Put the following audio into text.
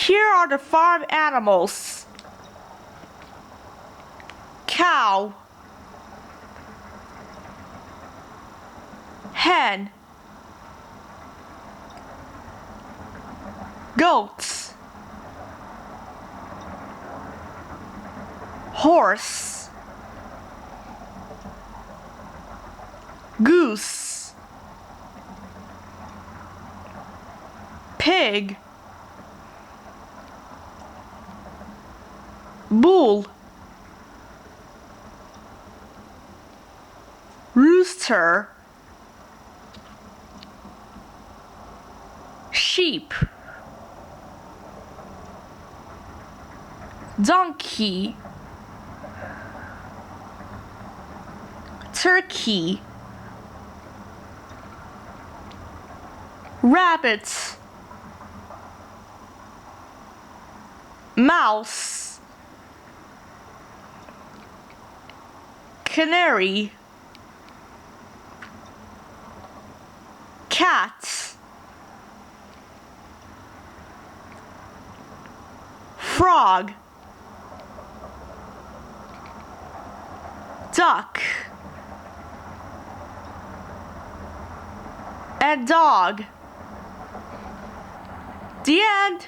Here are the farm animals: cow, hen, goats, horse, goose, pig, bull, rooster, sheep, donkey, turkey, rabbit, mouse, canary, cat, frog, duck, and dog. The end.